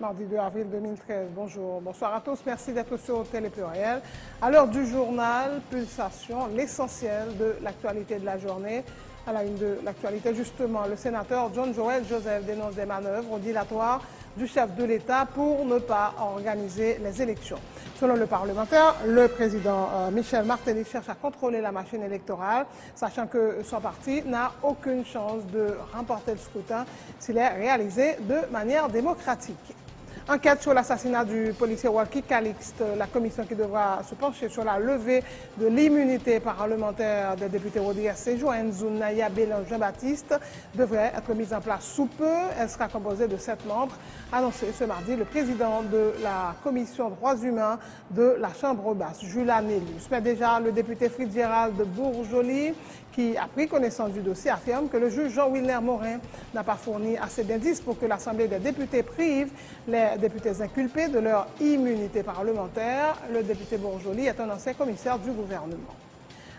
mardi 2 avril 2013. Bonjour, bonsoir à tous. Merci d'être sur Télé Pluriel. À l'heure du journal, Pulsation, l'essentiel de l'actualité de la journée. À la une de l'actualité, justement, le sénateur John Joel Joseph dénonce des manœuvres dilatoires du chef de l'État pour ne pas organiser les élections. Selon le parlementaire, le président Michel Martelly cherche à contrôler la machine électorale, sachant que son parti n'a aucune chance de remporter le scrutin s'il est réalisé de manière démocratique. Enquête sur l'assassinat du policier Walkie Calixte, la commission qui devra se pencher sur la levée de l'immunité parlementaire des députés Rodriguez Sejo, Nzunaya Bélan Jean-Baptiste devrait être mise en place sous peu. Elle sera composée de 7 membres, annoncé ce mardi le président de la commission droits humains de la Chambre basse, Julia Nélus. Mais déjà, le député Fritz-Gérald de Bourjoli, qui a pris connaissance du dossier, affirme que le juge Jean-Wilner Morin n'a pas fourni assez d'indices pour que l'Assemblée des députés prive les députés inculpés de leur immunité parlementaire. Le député Bourjoli est un ancien commissaire du gouvernement.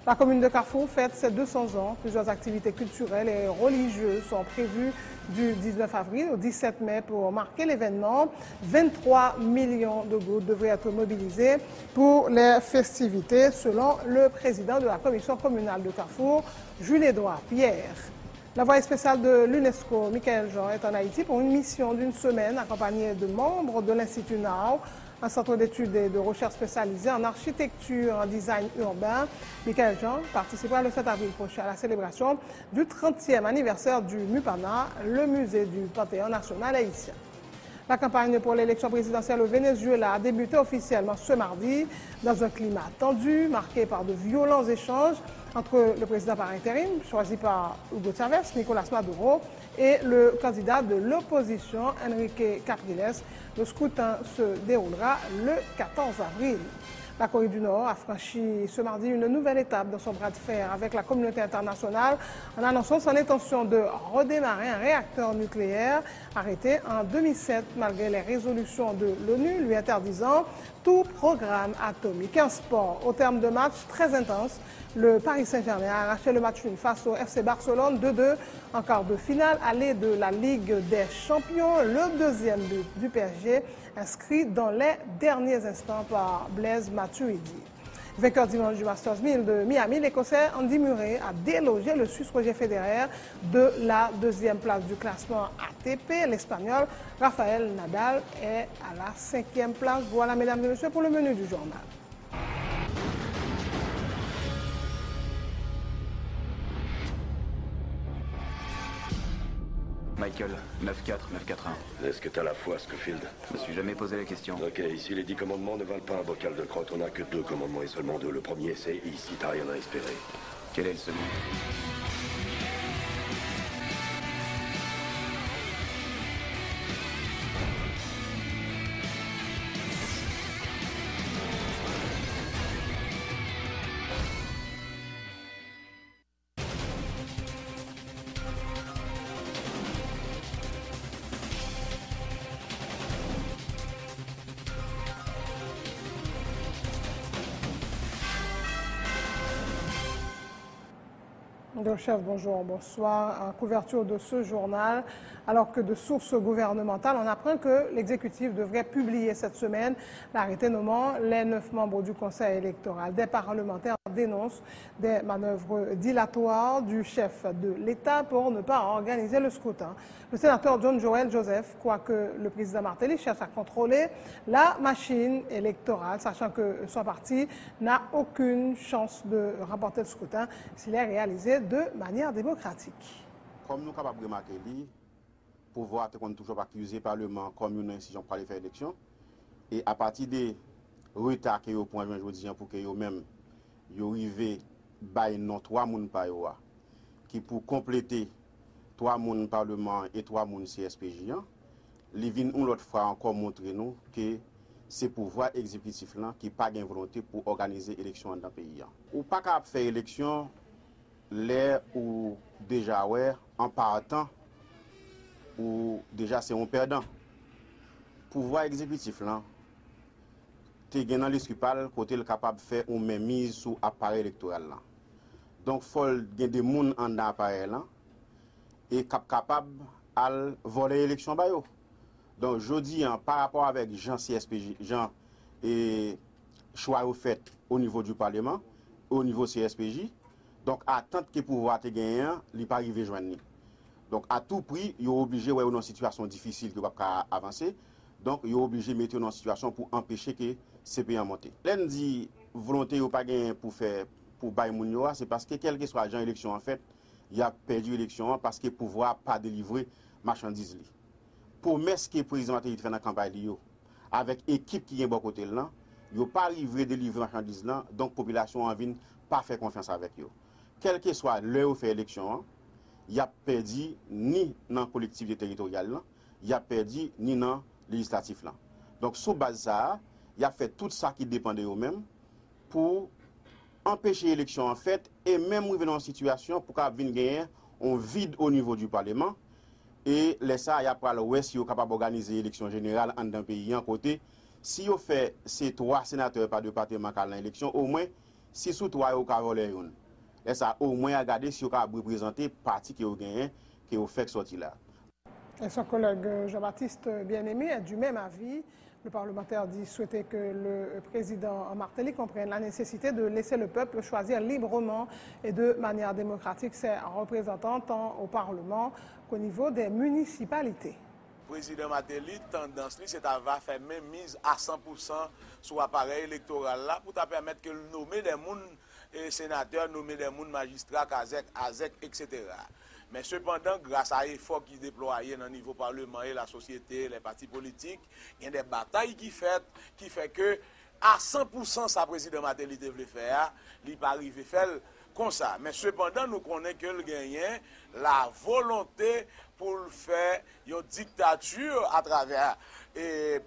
La commune de Carrefour fête ses 200 ans. Plusieurs activités culturelles et religieuses sont prévues du 19 avril au 17 mai pour marquer l'événement. 23 millions de gouttes devraient être mobilisés pour les festivités, selon le président de la commission communale de Carrefour, Jules-Édouard Pierre. L'envoyé spécial de l'UNESCO, Michael Jean, est en Haïti pour une mission d'une semaine accompagné de membres de l'Institut NAO, un centre d'études et de recherche spécialisé en architecture et en design urbain. Michael Jean participera le 7 avril prochain à la célébration du 30e anniversaire du MUPANA, le musée du Panthéon national haïtien. La campagne pour l'élection présidentielle au Venezuela a débuté officiellement ce mardi dans un climat tendu, marqué par de violents échanges entre le président par intérim, choisi par Hugo Chavez, Nicolas Maduro, et le candidat de l'opposition, Enrique Capriles. Le scrutin se déroulera le 14 avril. La Corée du Nord a franchi ce mardi une nouvelle étape dans son bras de fer avec la communauté internationale en annonçant son intention de redémarrer un réacteur nucléaire arrêté en 2007 malgré les résolutions de l'ONU lui interdisant tout programme atomique. En sport, au terme de matchs très intenses, le Paris Saint-Germain a arraché le match nul face au FC Barcelone 2-2 en quart de finale aller de la Ligue des Champions. Le deuxième but du PSG inscrit dans les derniers instants par Blaise Matuidi. Vainqueur dimanche du Masters 1000 de Miami, l'Écossais Andy Murray a délogé le Suisse Roger Federer de la deuxième place du classement ATP. L'Espagnol Rafael Nadal est à la 5e place. Voilà, mesdames et messieurs, pour le menu du journal. Michael, 9-4, 9-4-1. Est-ce que t'as la foi, Scofield? Je me suis jamais posé la question. Ok, ici les 10 commandements ne valent pas un bocal de crotte. On n'a que 2 commandements et seulement 2. Le premier, c'est ici, t'as rien à espérer. Quel est le second? Chef, bonjour, bonsoir. En couverture de ce journal, alors que de sources gouvernementales, on apprend que l'exécutif devrait publier cette semaine l'arrêté nommant les 9 membres du Conseil électoral. Des parlementaires dénoncent des manœuvres dilatoires du chef de l'État pour ne pas organiser le scrutin. Le sénateur John Joel Joseph croit que le président Martelly cherche à contrôler la machine électorale, sachant que son parti n'a aucune chance de remporter le scrutin s'il est réalisé de manière démocratique. Comme nous sommes capables de remarquer, le pouvoir est toujours accusé par le Parlement comme une institution pour aller faire l'élection. Et à partir des retards que vous pouvez aujourd'hui pour que vous-même arrivez à non 3 personnes par jour, qui pour compléter 3 personnes Parlement et 3 personnes CSPJ, les vins une autre fois encore montrer nous que c'est le pouvoir exécutif là qui n'a pas de volonté pour organiser l'élection dans le pays. Ou pas capable de faire l'élection, l'air ou déjà ouais, en partant, ou déjà c'est un perdant. Pouvoir exécutif là, tu es dans l'esprit côté capable de faire une mainmise sur l'appareil électoral là. Donc il faut qu'il y ait des gens en appareil là et capable de voler l'élection. Donc, je dis, par rapport avec Jean CSPJ, Jean et choix au fait au niveau du Parlement, au niveau CSPJ, donc, attente que pouvoir te gagner, il n'est pas arrivé à joindre. Donc, à tout prix, il est obligé, ouais, dans une situation difficile que pas avancer. Donc, il est obligé de mettre dans une situation pour empêcher que CPI monte. L'un dit volonté ou pas gagner pour faire pour bailler moun, c'est parce que quel que soit l'agent élection en fait, il a perdu l'élection parce que pouvoir pas délivrer marchandises. Promesse que le président Mateli fait dans la campagne avec l'équipe qui est bon côté là, il n'a pas arrivé à délivrer marchandises là, donc la population en vient pas faire confiance avec eux. Quel que soit l'heure où fait l'élection, il a perdu ni dans la collectivité territoriale, il a perdu ni dans le législatif là. Donc sous base ça, il a fait tout ça qui dépendait eux-mêmes pour empêcher l'élection en fait et même arriver dans une situation pour qu'on vienne gagner un vide au niveau du Parlement et laisser ça il y a pas le ouest si capable d'organiser l'élection générale en d'un pays en côté si on fait ces 3 sénateurs par département dans l'élection au moins 6 ou 3 au voler une et ça au moins regarder si on capable représenter parti qui ont gagné qui ont fait sortir là. Et son collègue Jean-Baptiste Bien-Aimé est du même avis. Le parlementaire dit souhaiter que le président Martelly comprenne la nécessité de laisser le peuple choisir librement et de manière démocratique ses représentants tant au Parlement qu'au niveau des municipalités. Le président Martelly, tendance, c'est à faire même mise à 100% sur l'appareil électoral là pour permettre que nommer des gens sénateurs, nommer des gens magistrats, AZEC, etc. Mais cependant, grâce à l'effort qui est déployé dans le niveau parlement et la société, les partis politiques, il y a des batailles qui fait que à 100% ça président Martelly devait faire, il n'est pas arrivé à faire comme ça. Mais cependant, nous connaissons que le gagnant, la volonté pour faire une dictature à travers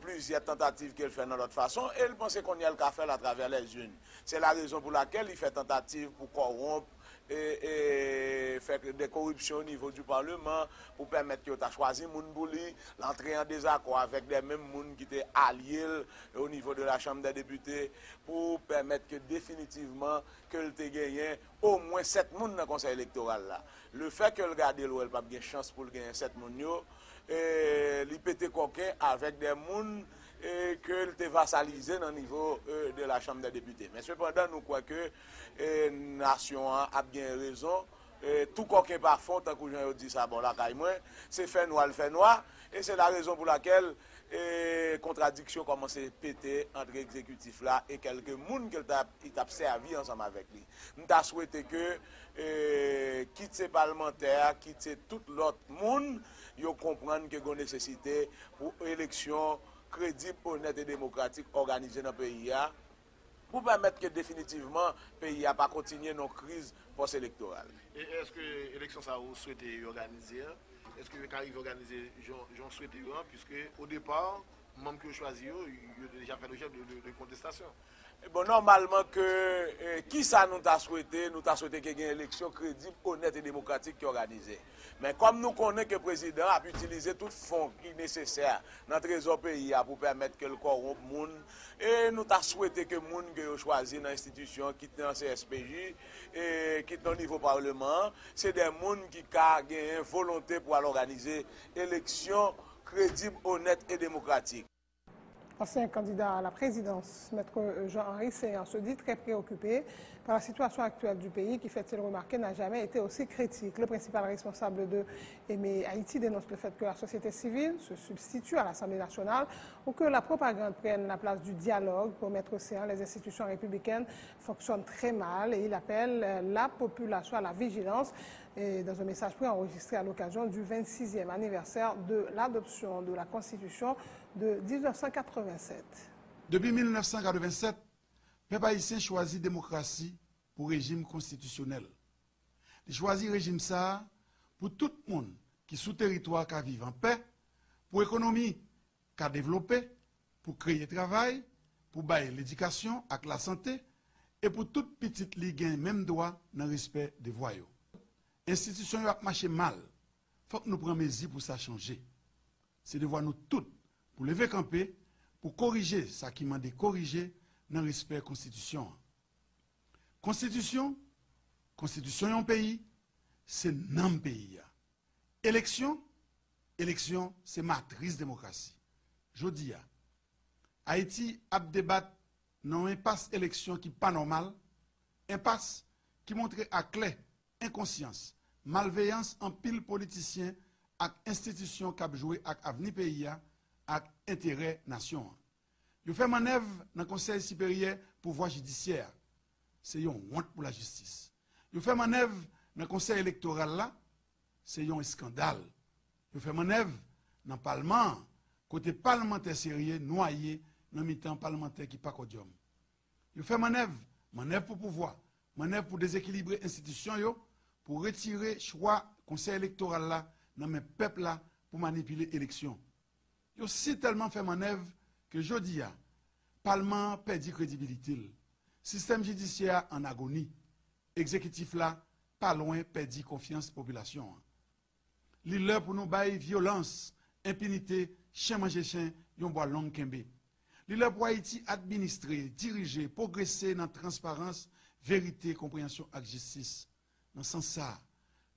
plusieurs tentatives qu'elle fait de l'autre façon, et il pense qu'on y a le cas faire à travers les unes. C'est la raison pour laquelle il fait tentative pour corrompre et faire des corruptions au niveau du Parlement pour permettre que tu aies choisi Mounbouli, l'entrée en désaccord avec les mêmes gens qui étaient alliés au niveau de la Chambre des députés pour permettre que définitivement que tu aies gagné au moins 7 personnes dans le conseil électoral. Là. Le fait que le gardé n'a pas de chance pour gagner 7 personnes, il peut être coquin avec des gens que tu vassalisé dans le niveau de la Chambre des députés. Mais cependant, nous croyons que la nation a bien raison. Tout coquin par fond, tant que j'ai dit ça, bon, là, c'est fait noir, le fait noir. Et c'est la raison pour laquelle contradiction commence à péter entre l'exécutif là et quelques monde qui t'a servi ensemble avec lui. Nous avons souhaité que quitte ces parlementaires, quitte tout l'autre monde, ils comprennent qu'il y a une nécessité pour élection crédible, honnête et démocratique organisée dans le pays pour permettre que définitivement le pays n'a pas continué nos crises post-électorales. Et est-ce que l'élection ça vous souhaitez organiser? Est-ce que vous arrivez à organiser, j'en souhaite, puisque au départ, même que vous choisissez, il a déjà fait l'objet de contestation. Bon, normalement, qui ça nous a souhaité? Nous avons souhaité qu'il y ait une élection crédible, honnête et démocratique qui est organisée. Mais comme nous connaissons que le président a utilisé tout fonds qui est nécessaire dans le trésor pays pour permettre que le corrompe le monde, et nous avons souhaité que le monde qui a choisi dans l'institution, qui est dans le CSPJ, et qui est au niveau parlement, c'est des gens qui ont une volonté pour organiser une élection crédible, honnête et démocratique. Ancien candidat à la présidence, Maître Jean-Henri Séan se dit très préoccupé par la situation actuelle du pays qui, fait-il remarquer, n'a jamais été aussi critique. Le principal responsable de Aimer Haïti dénonce le fait que la société civile se substitue à l'Assemblée nationale ou que la propagande prenne la place du dialogue. Pour Maître Séan, les institutions républicaines fonctionnent très mal et il appelle la population à la vigilance. Et dans un message préenregistré à l'occasion du 26e anniversaire de l'adoption de la Constitution de 1987. Depuis 1987, le peuple haïtien choisit démocratie pour régime constitutionnel. Il choisit régime ça pour tout le monde qui sous territoire qui vit en paix, pour l'économie qui a développé, pour créer travail, pour bailler l'éducation avec la santé et pour toute petite ligue même droit dans le respect des voyous. L'institution a marché mal. Il faut que nous prenions mesures pour ça changer. C'est de voir nous toutes pour lever camper, pour corriger ça qui m'a dit corriger dans le respect de la Constitution. Constitution en pays, c'est non pays. Élection, c'est matrice démocratie. jodi a, Haïti a débattu dans une impasse élection qui pas normal, impasse qui montre à clé inconscience, malveillance en pile politicien ak institution qui a joué ak avenir pays ak intérêt nation. Yo fait manœuvre dans le Conseil supérieur pouvoir judiciaire. C'est une honte pour la justice. Yo fait manœuvre dans le Conseil électoral là, c'est un scandale. Yo fait manœuvre dans le Parlement, côté parlementaire sérieux noyé dans le temps parlementaire qui pas codium. Yo fait manœuvre pour pouvoir, manœuvre pour déséquilibrer l'institution yo, pour retirer choix Conseil électoral là dans mes peuples là pour manipuler l'élection. Yo si tellement fait manœuvre que jodi a Parlement perdit crédibilité. Système judiciaire en agonie. Exécutif là pas loin perdit confiance population. Li l'heure pour nous bailler violence, impunité, chien manger chien, yon bois long kembe. Li l'heure pour Haïti administrer, diriger, progresser dans transparence, vérité, compréhension et justice. Dans ce sens ça,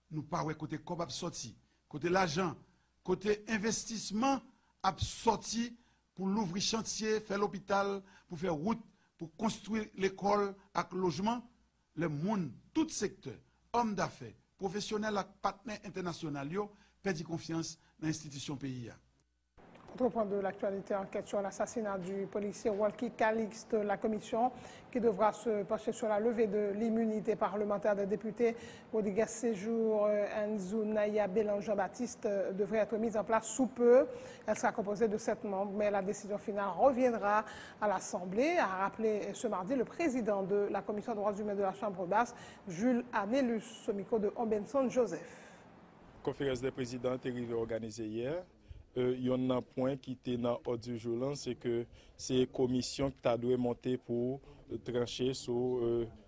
nous pas côté cob sorti, côté l'argent, côté investissement a sorti pour l'ouvrir chantier, faire l'hôpital, pour faire route, pour construire l'école avec logement, le monde, tout secteur, hommes d'affaires, professionnels et partenaires internationaux, perdent confiance dans l'institution pays. Autre point de l'actualité, enquête sur l'assassinat du policier Walkie Calixte, la commission qui devra se pencher sur la levée de l'immunité parlementaire des députés Rodriguez Séjour, Enzo Naya Bélan Jean-Baptiste devrait être mise en place sous peu. Elle sera composée de 7 membres, mais la décision finale reviendra à l'Assemblée, a rappelé ce mardi le président de la commission des droits humains de la Chambre basse, Jules Anelus, au micro de Ombenson Joseph. La conférence des présidents est arrivée organisée hier. Il y a un point qui était dans l'ordre du jour, c'est que c'est la commission qui a dû monter pour trancher sur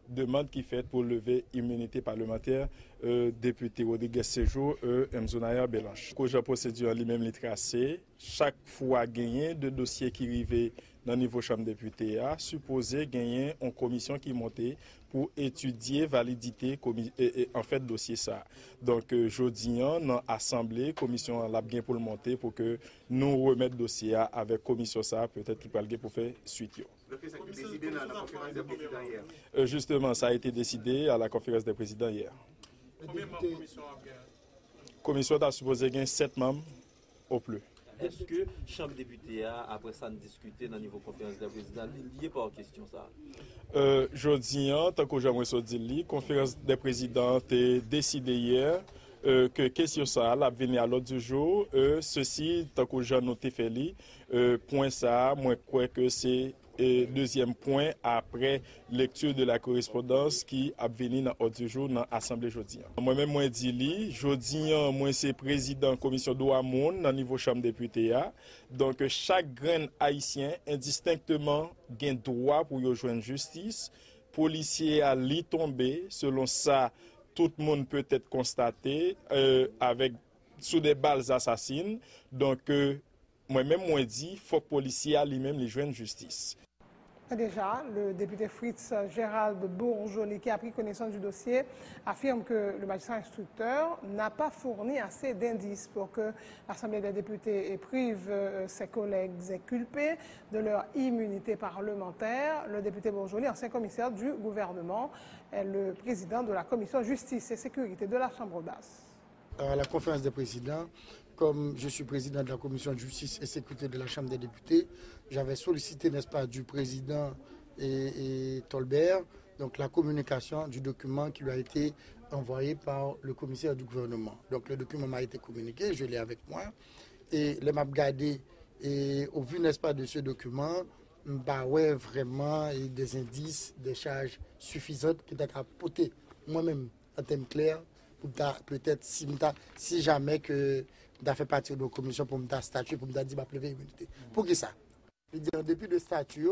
demande qui fait pour lever l'immunité parlementaire député Rodriguez Séjour et Mzonaya Belanche. Le procédure lui-même est tracé. Chaque fois gagné de dossiers qui arrivent dans le niveau chambre député a supposé gagner une commission qui montait pour étudier validité en fait dossier ça. Donc jeudi dans l'assemblée commission l'a bien pour le monter pour que nous remettre dossier avec commission ça peut-être qu'il peut pour faire suite. Justement ça a été décidé à la conférence des présidents hier. Combien de membres de commission a gagné? Commission a supposé gagner 7 membres au plus. Est-ce que Chambre députée a, après ça, discuté dans le niveau conférence des présidents, lié par question ça? Jeudi, tant que j'ai dit, la conférence des présidents a décidé hier que question ça a venu à l'ordre du jour. Ceci, tant que j'ai noté fait, point ça, moi je crois que c'est deuxième point après lecture de la correspondance qui a venu dans l'ordre du jour dans l'Assemblée jeudi. Moi-même, moi dis jeudi, moi c'est président de la commission droit monde dans le niveau chambre députés. Donc chaque grand haïtien indistinctement a droit pour y joindre justice. Policier a li tombé, selon ça, tout le monde peut être constaté avec sous des balles assassines. Donc moi-même, moi dis, il faut que le policier lui-même les joindre justice. Déjà, le député Fritz Gérald Bourjoli, qui a pris connaissance du dossier, affirme que le magistrat instructeur n'a pas fourni assez d'indices pour que l'Assemblée des députés prive ses collègues inculpés de leur immunité parlementaire. Le député Bourjoli, ancien commissaire du gouvernement, est le président de la commission justice et sécurité de la Chambre basse. À la conférence des présidents, comme je suis président de la commission de justice et sécurité de la Chambre des députés, j'avais sollicité, n'est-ce pas, du président et Tolbert, donc la communication du document qui lui a été envoyé par le commissaire du gouvernement. Donc le document m'a été communiqué, je l'ai avec moi, et les m'a gardé, et au vu, n'est-ce pas, de ce document, bah ouais, vraiment, et des indices, des charges suffisantes qui t'a apporté moi-même en termes clairs, pour peut-être si jamais que d'as fait partie de la commission pour me statuer, pour me dire ma pleine immunité. Pour qui ça? Depuis le statut,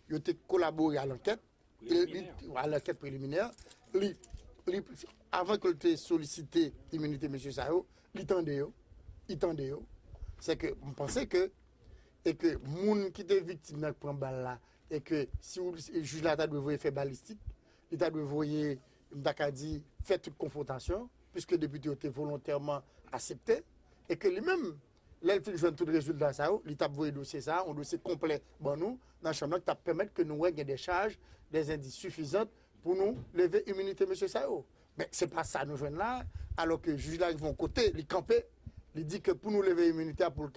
il a collaboré à l'enquête, préliminaire. Avant que tu sollicité l'immunité, M. Sao, il tendait. C'est que on pensait que et que moun qui était victime de prendre balle là et que si le juge là doit faire balistique, il doit voyer dit fait toute confrontation puisque le député était volontairement accepté et que lui-même l'elle joue tout résultat ça, l'État voit dossier ça, un dossier complet bon nous dans la chambre qui permettre que nous ayons des charges, des indices suffisants pour nous lever immunité monsieur Sao. Mais c'est pas ça nous joignent là alors que le juge là ils vont côté, il camper, il dit que pour nous lever immunité pour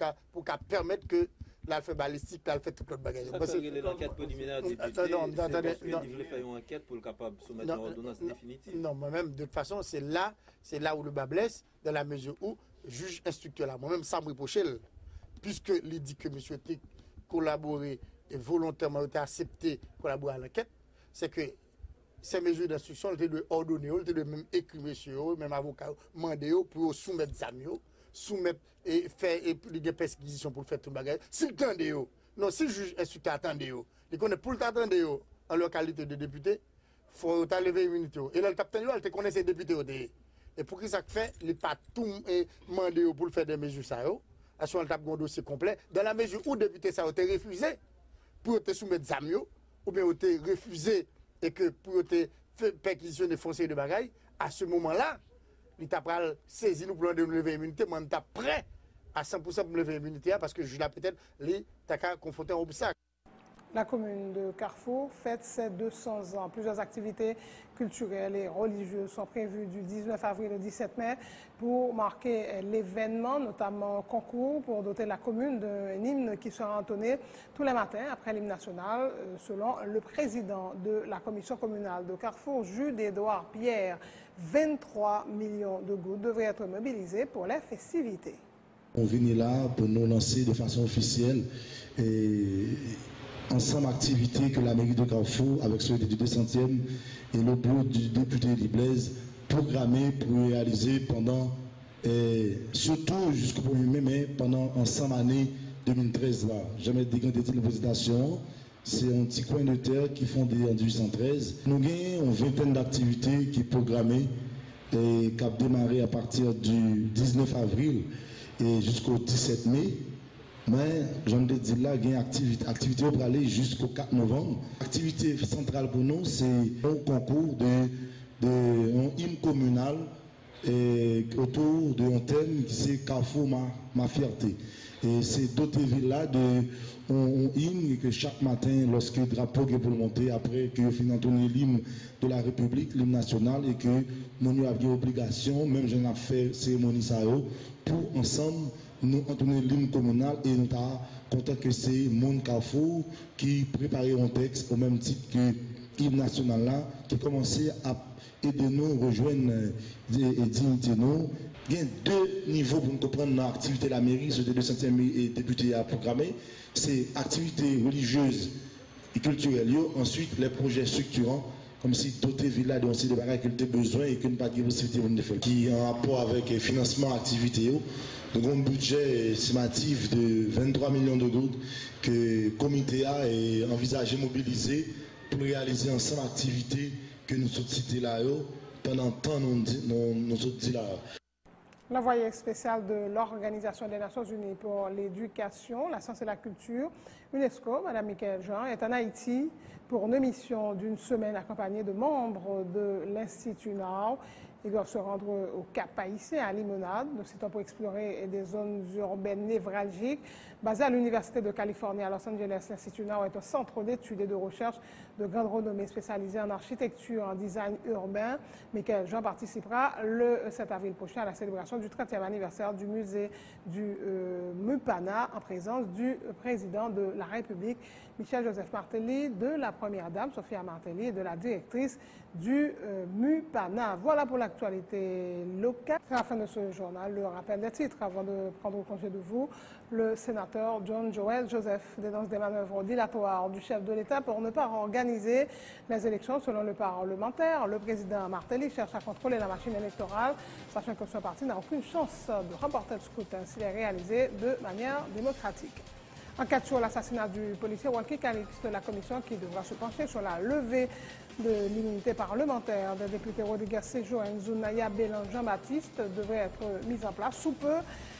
permettre que l'alpha balistique, l'alpha tout l'autre bagage. Ça c'est l'enquête préliminaire député. Attendez, il voulait faire une enquête pour le capable de soumettre une ordonnance définitive. Non, moi-même, de toute façon, c'est là où le bas blesse, dans la mesure où le juge instructeur là, moi-même, ça me reproche, puisque il dit que M. Tic collaboré et volontairement accepté collaborer à l'enquête, c'est que ces mesures d'instruction, elles étaient ordonnées, elles étaient même écrites, monsieur, même avocat, mandé pour soumettre des amis, soumettre et faire des perquisitions pour faire tout le bagage. S'il tendait, non, si le juge instructeur attendait, il connaît pour l'attendre en leur qualité de député, il faut lever l'immunité. Et là, il connaît ses députés. Et pour qui ça fait, il n'est pas tout demandé pour faire des mesures, ça, à ce moment-là, un dossier complet. Dans la mesure où le député ça a été refusé pour te soumettre des amis, ou bien été refusé et que pour te faire perquisition des fonciers de bagaille, à ce moment-là, il t'a saisi nous pour nous lever l'immunité, moi, je suis prêt à 100% pour me lever l'immunité parce que je l'ai peut-être confronté à un obstacle. La commune de Carrefour fête ses 200 ans. Plusieurs activités culturelles et religieuses sont prévues du 19 avril au 17 mai pour marquer l'événement, notamment un concours pour doter la commune d'un hymne qui sera entonné tous les matins après l'hymne national, selon le président de la commission communale de Carrefour, Jules-Édouard Pierre. 23 millions de gouttes devraient être mobilisés pour les festivités. On vient là pour nous lancer de façon officielle ensemble activités que la mairie de Carrefour, avec ceux du 200e et le bureau du député Liblaise, programmé pour réaliser pendant, surtout jusqu'au 1er mai, mais pendant ensemble année 2013 là. Jamais des grandes études de présentation. C'est un petit coin de terre qui est fondé en 1813. Nous avons une vingtaine d'activités qui sont programmées et qui ont démarré à partir du 19 avril et jusqu'au 17 mai. Mais, j'en ai dit là, il y a une activité pour aller jusqu'au 4 novembre. L'activité centrale pour nous, c'est un concours de hymne communal autour d'un thème qui c'est Carrefour, ma fierté. Et c'est d'autres villes là de hymne que chaque matin, lorsque le drapeau est pour le monter, après que finit entonner l'hymne de la République, l'hymne national, et que nous avons obligation, même j'en ai fait cérémonie ça, pour ensemble nous entonner l'hymne communal et nous sommes contents que c'est Monde Carrefour qui préparait un texte au même titre que l'hymne national là, qui commençait à aider nous rejoindre et dignité nous. Il y a deux niveaux pour nous comprendre l'activité de la mairie, ce que le 200e député a programmé. C'est activités religieuses et culturelles. Ensuite, les projets structurants, comme si d'autres villes ont aussi des bagages qu'ils ont besoin et qu'ils n'ont pas de possibilité de faire. Qui est en rapport avec le financement activité. Donc, un budget estimatif de 23 millions de gouttes que le comité a envisagé mobiliser pour réaliser ensemble activités que nous sommes cités là pendant tant nous sommes dit là. L'envoyé spécial de l'Organisation des Nations Unies pour l'éducation, la science et la culture, UNESCO, Mme Michaëlle Jean, est en Haïti pour une mission d'une semaine accompagnée de membres de l'Institut NOW. Ils doivent se rendre au Cap Haïtien, à Limonade. Nous citons pour explorer des zones urbaines névralgiques. Basé à l'Université de Californie à Los Angeles, l'Institut NOW est un centre d'études et de recherche de grande renommée spécialisé en architecture, en design urbain. Michaëlle Jean participera le 7 avril prochain à la célébration du 30e anniversaire du musée du MUPANA en présence du président de la République, Michel-Joseph Martelly, de la première dame, Sophia Martelly, et de la directrice du MUPANA. Voilà pour l'actualité locale. C'est la fin de ce journal. Le rappel des titres avant de prendre congé de vous. Le sénateur John Joel Joseph dénonce des manœuvres dilatoires du chef de l'État pour ne pas organiser les élections selon le parlementaire. Le président Martelly cherche à contrôler la machine électorale, sachant que son parti n'a aucune chance de remporter le scrutin s'il est réalisé de manière démocratique. Enquête sur l'assassinat du policier Walkie Calix de la commission qui devra se pencher sur la levée de l'immunité parlementaire des députés Rodriguez Sejo et Nzunaya Bélan Jean-Baptiste devrait être mise en place sous peu.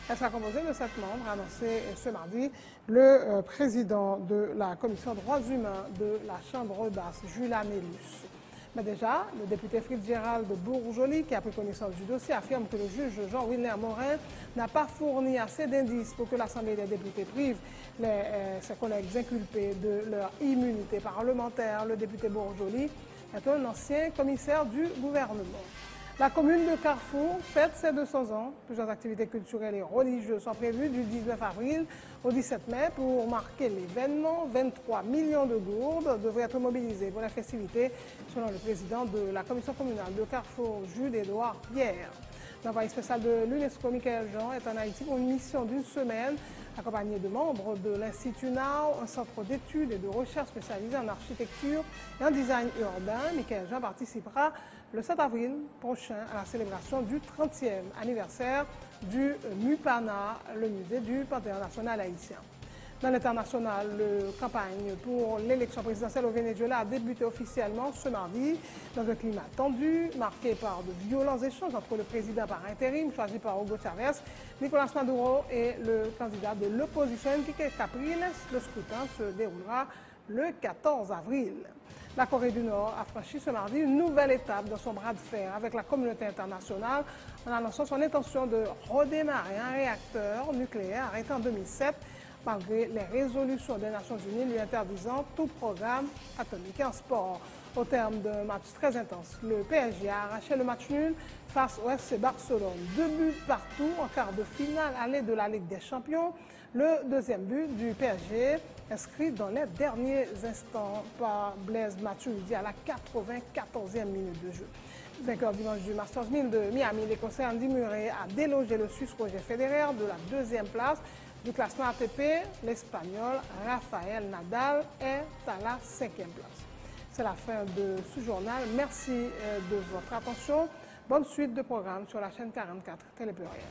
Elle sera composée de 7 membres, annoncé ce mardi le président de la commission droits humains de la Chambre basse, Jules Amélus. Mais déjà, le député Fitzgerald de Bourjoli, qui a pris connaissance du dossier, affirme que le juge Jean-Wilner Morin n'a pas fourni assez d'indices pour que l'Assemblée des députés prive ses collègues inculpés de leur immunité parlementaire. Le député Bourjoli est un ancien commissaire du gouvernement. La commune de Carrefour fête ses 200 ans. Plusieurs activités culturelles et religieuses sont prévues du 19 avril au 17 mai pour marquer l'événement. 23 millions de gourdes devraient être mobilisées pour la festivité, selon le président de la commission communale de Carrefour, Jules-Édouard Pierre. L'envoyé spécial de l'UNESCO, Michael Jean, est en Haïti pour une mission d'une semaine, accompagné de membres de l'Institut NOW, un centre d'études et de recherche spécialisé en architecture et en design urbain. Michael Jean participera le 7 avril prochain à la célébration du 30e anniversaire du MUPANA, le musée du Panthéon national haïtien. Dans l'international, la campagne pour l'élection présidentielle au Venezuela a débuté officiellement ce mardi dans un climat tendu, marqué par de violents échanges entre le président par intérim, choisi par Hugo Chavez, Nicolas Maduro et le candidat de l'opposition, Enrique Capriles. Le scrutin se déroulera le 14 avril. La Corée du Nord a franchi ce mardi une nouvelle étape dans son bras de fer avec la communauté internationale en annonçant son intention de redémarrer un réacteur nucléaire arrêté en 2007 malgré les résolutions des Nations Unies lui interdisant tout programme atomique en sport. Au terme d'un match très intense, le PSG a arraché le match nul face au FC Barcelone. 2 buts partout en quart de finale aller de la Ligue des Champions. Le deuxième but du PSG inscrit dans les derniers instants par Blaise Matuidi à la 94e minute de jeu. Vainqueur dimanche du Masters 1000 de Miami, l'Écossais Andy Murray a délogé le Suisse Roger Federer de la 2e place du classement ATP. L'Espagnol Rafael Nadal est à la 5e place. C'est la fin de ce journal. Merci de votre attention. Bonne suite de programmes sur la chaîne 44 Télé Pluriel.